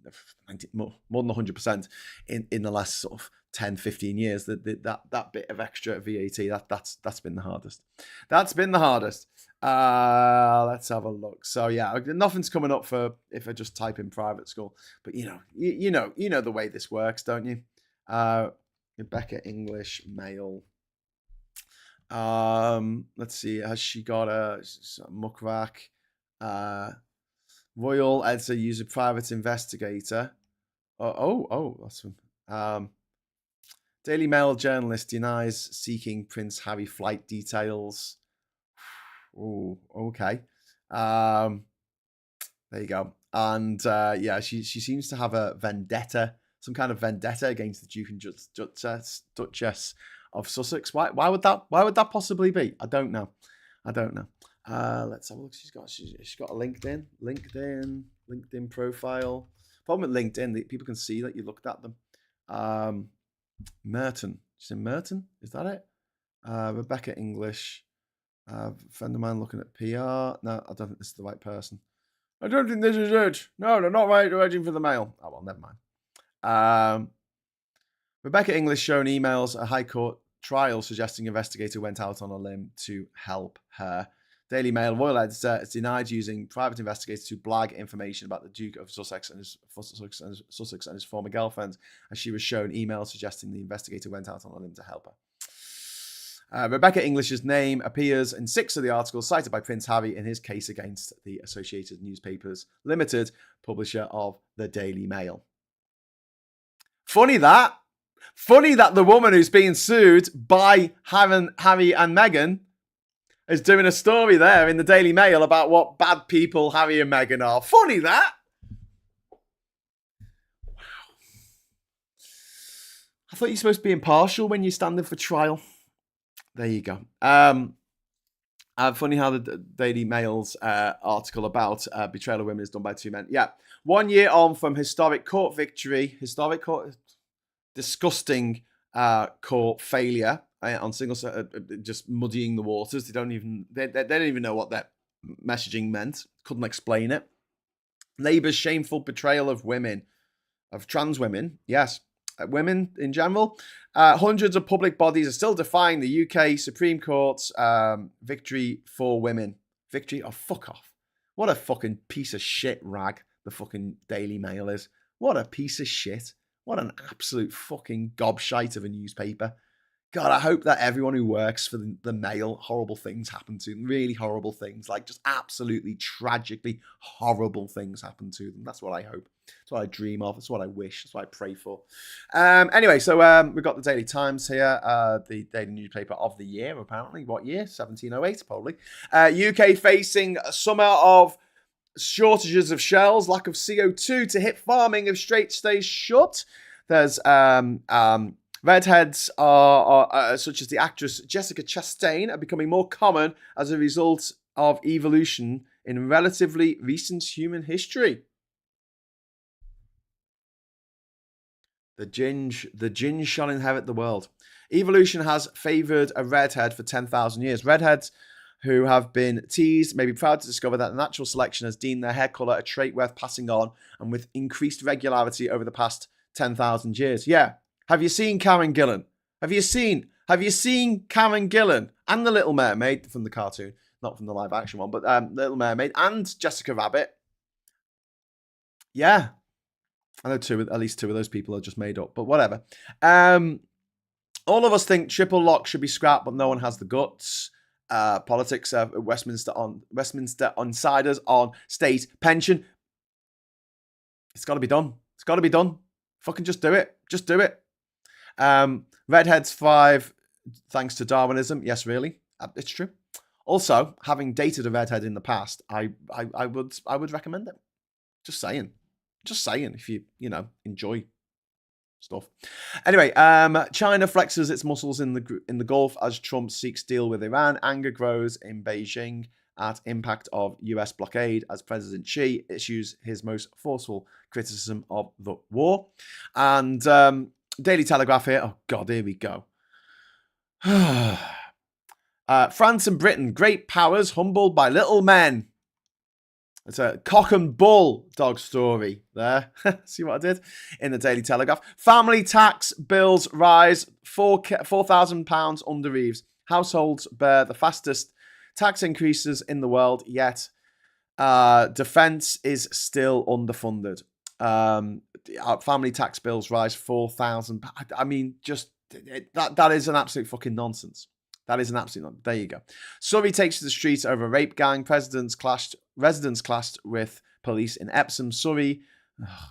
S1: more than 100% in the last sort of 10, 15 years. That bit of extra VAT, that's been the hardest. That's been the hardest. Let's have a look. So yeah, nothing's coming up for if I just type in private school. But you know the way this works, don't you? Rebecca English male. Let's see. Has she got a muckrack? Royal Editor use a private investigator. Oh, that's Daily Mail journalist denies seeking Prince Harry flight details. Oh, okay. There you go. And yeah, she seems to have a vendetta, some kind of vendetta against the Duke and Duchess of Sussex. Why would that possibly be? I don't know. Let's have a look. She's got a LinkedIn profile. Problem with LinkedIn, people can see that you looked at them. Merton. She's in Merton. Is that it? Rebecca English. Friend of mine looking at PR. No, I don't think this is the right person. I don't think this is it. No, they're not writing for the Mail. Oh, well, never mind. Rebecca English shown emails at High Court trial suggesting investigator went out on a limb to help her. Daily Mail Royal Editor has denied using private investigators to blag information about the Duke of Sussex and his former girlfriend, as she was shown emails suggesting the investigator went out on a limb to help her. Rebecca English's name appears in 6 of the articles cited by Prince Harry in his case against the Associated Newspapers Limited, publisher of the Daily Mail. Funny that the woman who's being sued by Harry and Meghan is doing a story there in the Daily Mail about what bad people Harry and Meghan are. Funny that. Wow. I thought you're supposed to be impartial when you're standing for trial. There you go. Funny how the Daily Mail's article about betrayal of women is done by 2 men. Yeah. 1 year on from historic court victory. Disgusting court failure on single, just muddying the waters. They don't even know what that messaging meant. Couldn't explain it. Labour's shameful betrayal of women, of trans women. Yes, women in general. Hundreds of public bodies are still defying the UK Supreme Court's victory for women. Victory? Oh, fuck off. What a fucking piece of shit rag the fucking Daily Mail is. What a piece of shit. What an absolute fucking gobshite of a newspaper. God, I hope that everyone who works for the Mail, horrible things happen to them. Really horrible things. Like, just absolutely tragically horrible things happen to them. That's what I hope. That's what I dream of. That's what I wish. That's what I pray for. Anyway, so we've got the Daily Times here. The daily newspaper of the year, apparently. What year? 1708, probably. UK facing a summer of shortages of shells, lack of CO2 to hit farming if Strait stays shut. There's redheads are such as the actress Jessica Chastain are becoming more common as a result of evolution in relatively recent human history. The ginge shall inherit the world. Evolution has favoured a redhead for 10,000 years. Redheads who have been teased may be proud to discover that natural selection has deemed their hair colour a trait worth passing on and with increased regularity over the past 10,000 years. Yeah. Have you seen Karen Gillan? Have you seen Have you seen Karen Gillan and the Little Mermaid from the cartoon? Not from the live action one, but Little Mermaid and Jessica Rabbit. Yeah. I know at least two of those people are just made up, but whatever. All of us think triple lock should be scrapped, but no one has the guts. Politics, Westminster insiders on state pension. It's got to be done. It's got to be done. Fucking just do it. Just do it. Redheads thrive thanks to Darwinism. Yes, really. It's true. Also, having dated a redhead in the past, I would recommend it. Just saying. Just saying. If you enjoy stuff. Anyway, China flexes its muscles in the Gulf as Trump seeks deal with Iran. Anger grows in Beijing at impact of US blockade as President Xi issues his most forceful criticism of the war. And Daily Telegraph here. Oh God, here we go. France and Britain, great powers humbled by little men. It's a cock and bull dog story there. See what I did? In the Daily Telegraph. Family tax bills rise £4,000 under eaves. Households bear the fastest tax increases in the world, yet defence is still underfunded. Family tax bills rise £4,000. I mean, just that is an absolute fucking nonsense. That is an absolute nonsense. There you go. Surrey takes to the streets over rape gang. Residents clashed with police in Epsom, Surrey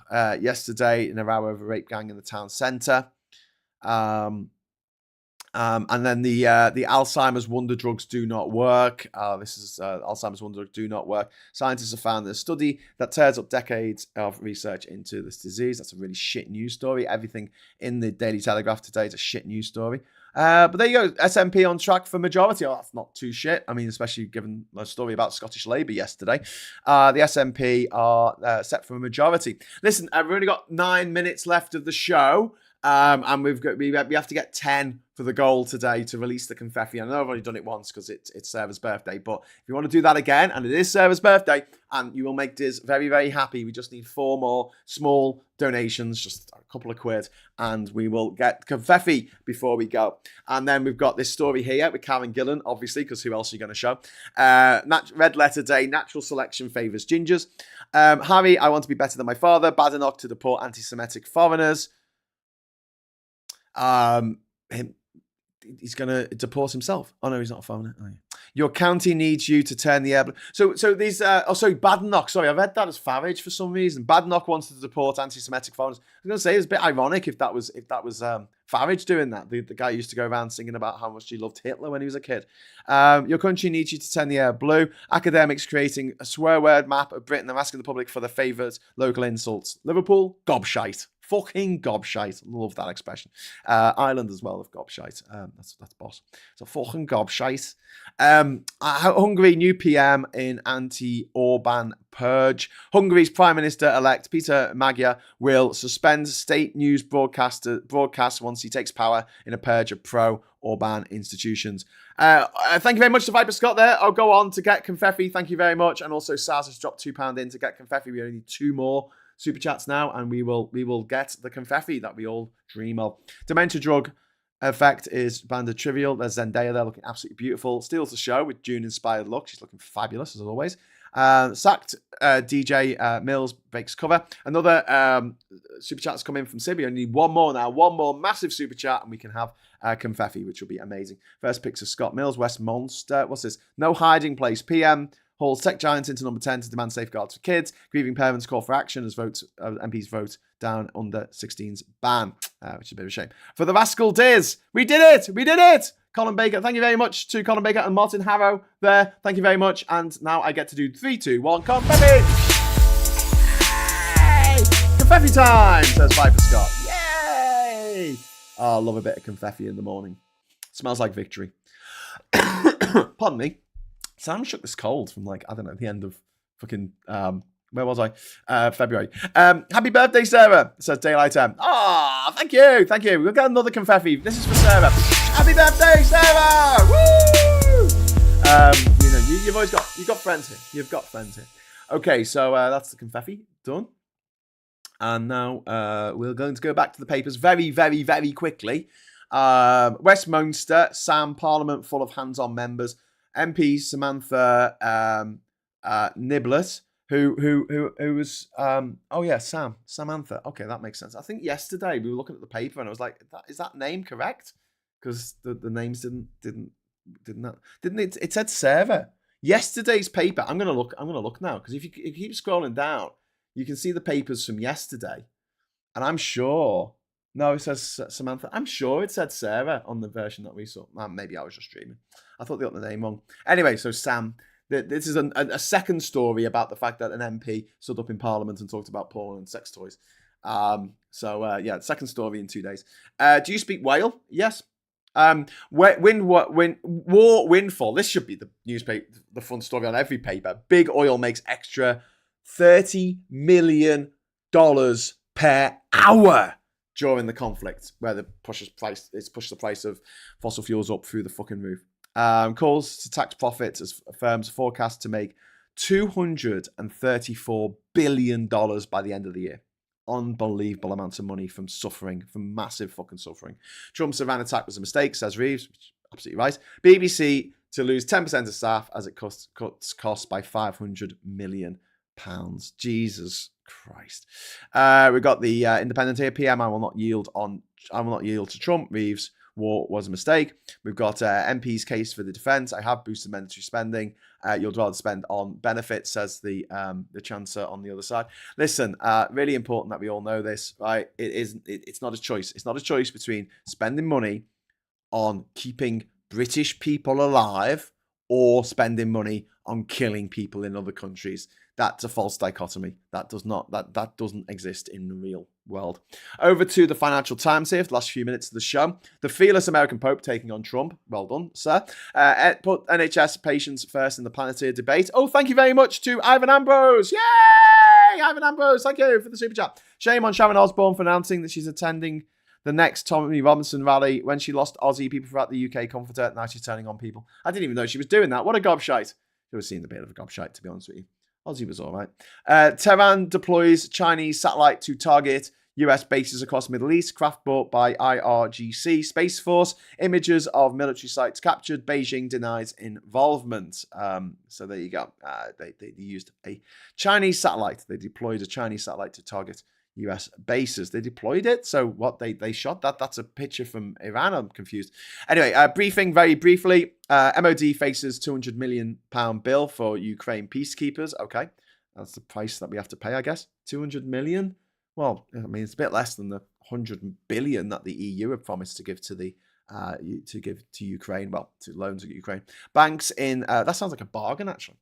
S1: yesterday in a row over a rape gang in the town centre. And then the Alzheimer's wonder drugs do not work. This is Alzheimer's wonder drugs do not work. Scientists have found a study that tears up decades of research into this disease. That's a really shit news story. Everything in the Daily Telegraph today is a shit news story. But there you go. SNP on track for majority. Oh, that's not too shit. I mean, especially given the story about Scottish Labour yesterday. The SNP are set for a majority. Listen, we've only got 9 minutes left of the show. And we have to get 10 for the goal today to release the confetti. I know I've only done it once because it's Sarah's birthday, but if you want to do that again, and it is Sarah's birthday, and you will make Diz very, very happy. We just need 4 more small donations, just a couple of quid, and we will get confetti before we go. And then we've got this story here with Karen Gillan, obviously, because who else are you going to show? Red Letter Day, natural selection favours gingers. Harry, I want to be better than my father. Badenoch to deport anti-Semitic foreigners. He's going to deport himself. Oh, no, he's not a foreigner. Oh, yeah. Your county needs you to turn the air. So these, Badenoch. Sorry, I read that as Farage for some reason. Badenoch wants to deport anti-Semitic foreigners. I was going to say it's a bit ironic if that was Farage doing that. The guy used to go around singing about how much he loved Hitler when he was a kid. Your country needs you to turn the air blue. Academics creating a swear word map of Britain. They're asking the public for their favourite local insults. Liverpool, gobshite. Fucking gobshite. Love that expression. Ireland as well of gobshite. That's boss. So fucking gobshite. Hungary, new PM in anti-Orban purge. Hungary's Prime Minister-elect Peter Magyar will suspend state news broadcasts once he takes power in a purge of pro-Orban institutions. Thank you very much to Viper Scott there. I'll go on to get confetti. Thank you very much. And also Saz has dropped £2 in to get confetti. We only need 2 more super chats now, and we will get the confetti that we all dream of. Dementia drug effect is banded trivial. There's Zendaya there looking absolutely beautiful. Steals the show with June-inspired look. She's looking fabulous as always. Sacked DJ Mills breaks cover. Another super chat's come in from Sibi. I need 1 more now. 1 more massive super chat, and we can have confetti, which will be amazing. First picks of Scott Mills, Westminster. What's this? No hiding place. PM hauls tech giants into number 10 to demand safeguards for kids. Grieving parents call for action as MPs vote down under 16's ban, which is a bit of a shame. For the rascal Diz, we did it! We did it! Colin Baker, thank you very much to Colin Baker and Martin Harrow there. Thank you very much. And now I get to do 3, 2, 1, confetti! Yay! Confetti time, says Viper Scott. Yay! Oh, I love a bit of confetti in the morning. Smells like victory. Pardon me. Sam shook this cold from the end of fucking, where was I? February. Happy birthday, Sarah, says Daylight M. Ah, thank you. Thank you. We'll get another confetti. This is for Sarah. Happy birthday, Sarah! Woo! You've got friends here. You've got friends here. Okay, so that's the confetti done. And now we're going to go back to the papers very, very, very quickly. Westminster, Sam, Parliament full of hands-on members. MP Samantha Niblet, who was Samantha. Okay, that makes sense. I think yesterday we were looking at the paper and I was like, is that name correct? Because the names didn't it said Sarah. Yesterday's paper. I'm gonna look now, because if you keep scrolling down, you can see the papers from yesterday, and I'm sure. No, it says Samantha. I'm sure it said Sarah on the version that we saw. Maybe I was just dreaming. I thought they got the name wrong. Anyway, so Sam. This is a second story about the fact that an MP stood up in Parliament and talked about porn and sex toys. Second story in 2 days. Do you speak Whale? Yes. War windfall. This should be the newspaper, the front story on every paper. Big oil makes extra $30 million per hour during the conflict, where it's pushed the price of fossil fuels up through the fucking roof. Calls to tax profits as firms forecast to make $234 billion by the end of the year. Unbelievable amounts of money from massive fucking suffering. Trump's Iran attack was a mistake, says Reeves, which is absolutely right. BBC to lose 10% of staff as it cuts costs by £500 million. Jesus Christ. We've got the Independent here. PM, I will not yield to Trump. Reeves, war was a mistake. We've got MP's case for the defence. I have boosted mandatory spending. You'd rather spend on benefits, says the Chancellor on the other side. Listen, really important that we all know this, right? It's not a choice. It's not a choice between spending money on keeping British people alive or spending money on killing people in other countries. That's a false dichotomy. That doesn't exist in the real world. Over to the Financial Times here for the last few minutes of the show. The fearless American Pope taking on Trump. Well done, sir. Put NHS patients first in the Planeteer debate. Oh, thank you very much to Ivan Ambrose. Yay! Ivan Ambrose, thank you for the super chat. Shame on Sharon Osbourne for announcing that she's attending the next Tommy Robinson rally when she lost Aussie people throughout the UK comforter. Now she's turning on people. I didn't even know she was doing that. What a gobshite. I've seen a bit of a gobshite, to be honest with you. Aussie was all right. Tehran deploys Chinese satellite to target US bases across the Middle East. Craft bought by IRGC Space Force. Images of military sites captured. Beijing denies involvement. So there you go. They used a Chinese satellite. They deployed a Chinese satellite to target US bases. They deployed it. So what they shot that? That's a picture from Iran. I'm confused. Anyway, briefing very briefly. MOD faces £200 million bill for Ukraine peacekeepers. Okay, that's the price that we have to pay, I guess. 200 million. Well, I mean, it's a bit less than the 100 billion that the EU have promised to give to Ukraine. Well, to loan to Ukraine. Banks in that sounds like a bargain, actually.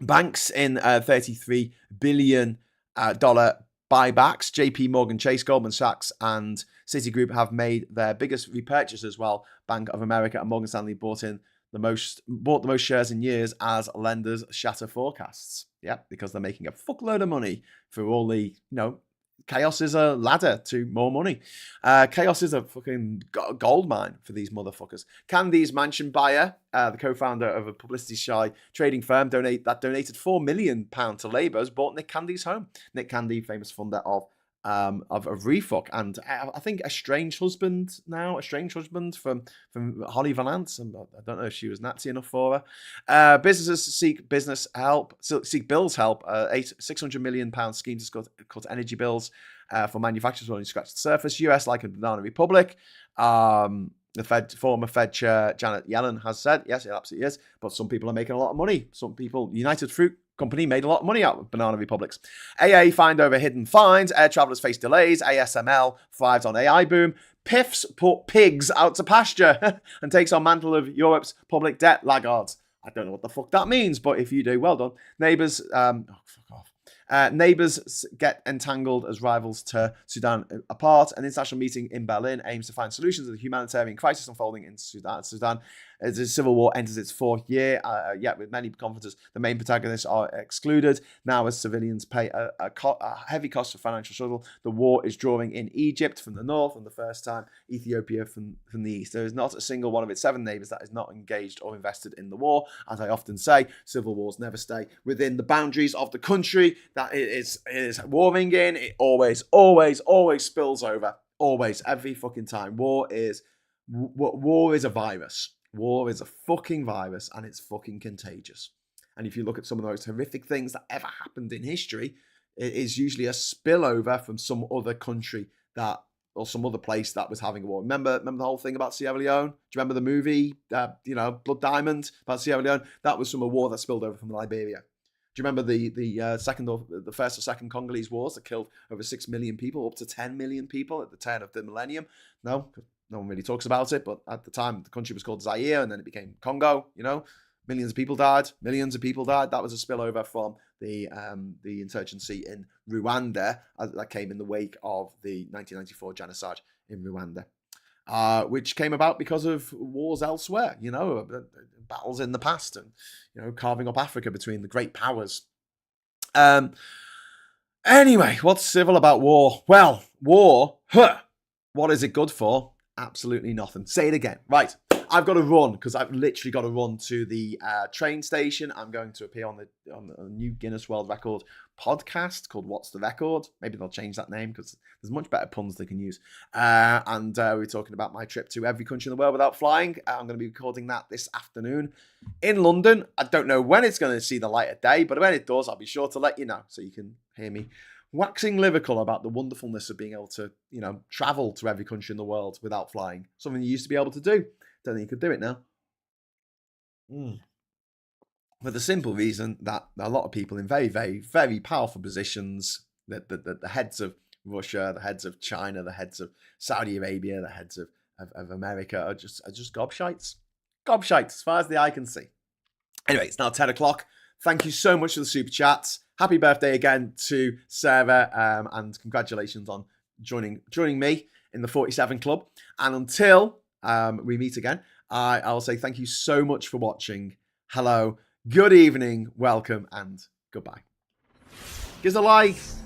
S1: Banks in $33 billion buybacks. JP Morgan Chase, Goldman Sachs, and Citigroup have made their biggest repurchases, while Bank of America and Morgan Stanley bought the most shares in years as lenders shatter forecasts. Yeah, because they're making a fuckload of money through all the, chaos is a ladder to more money. Chaos is a fucking gold mine for these motherfuckers. Candy's mansion buyer, the co-founder of a publicity-shy trading firm, donated £4 million to Labour, has bought Nick Candy's home. Nick Candy, famous funder of Refuck, and I think estranged husband from Holly Valance. And I don't know if she was Nazi enough for her. Businesses seek bills help. £600 million scheme to cut energy bills for manufacturers will only scratch the surface. US like a banana republic. The former Fed chair Janet Yellen has said, yes, it absolutely is, but some people are making a lot of money. Some people, United Fruit Company made a lot of money out of banana republics. AA fined over hidden fines. Air travelers face delays. ASML thrives on AI boom. PIFs put pigs out to pasture and takes on mantle of Europe's public debt laggards. I don't know what the fuck that means, but if you do, well done. Neighbours, fuck off. Neighbours get entangled as rivals tear Sudan apart. An international meeting in Berlin aims to find solutions to the humanitarian crisis unfolding in Sudan. As the civil war enters its fourth year, yet with many conferences, the main protagonists are excluded. Now, as civilians pay a heavy cost for financial struggle, the war is drawing in Egypt from the north, and the first time Ethiopia from the east. There is not a single one of its 7 neighbours that is not engaged or invested in the war. As I often say, civil wars never stay within the boundaries of the country that it is warring in. It always spills over. Always, every fucking time. War is War is a virus. War is a fucking virus, and it's fucking contagious. And if you look at some of those horrific things that ever happened in history, it is usually a spillover from some other country that, or some other place that was having a war. Remember the whole thing about Sierra Leone? Do you remember the movie, Blood Diamond, about Sierra Leone? That was from a war that spilled over from Liberia. Do you remember the first or second Congolese wars that killed over 6 million people, up to 10 million people at the turn of the millennium? No one really talks about it, but at the time the country was called Zaire, and then it became Congo. Millions of people died. That was a spillover from the insurgency in Rwanda that came in the wake of the 1994 genocide in Rwanda, which came about because of wars elsewhere, battles in the past, and carving up Africa between the great powers. Anyway, what's civil about war? Well, war, what is it good for? Absolutely nothing. Say it again. Right. I've got to run because I've literally got to run to the train station. I'm going to appear on the new Guinness World Record podcast called What's the Record? Maybe they'll change that name because there's much better puns they can use. And we're talking about my trip to every country in the world without flying. I'm going to be recording that this afternoon in London. I don't know when it's going to see the light of day, but when it does, I'll be sure to let you know so you can hear me waxing lyrical about the wonderfulness of being able to, travel to every country in the world without flying. Something you used to be able to do. Don't think you could do it now. For the simple reason that a lot of people in very, very, very powerful positions, the heads of Russia, the heads of China, the heads of Saudi Arabia, the heads of America are just gobshites. Gobshites, as far as the eye can see. Anyway, it's now 10 o'clock. Thank you so much for the super chats. Happy birthday again to Sarah, and congratulations on joining me in the 47 Club. And until we meet again, I'll say thank you so much for watching. Hello, good evening, welcome, and goodbye. Give us a like.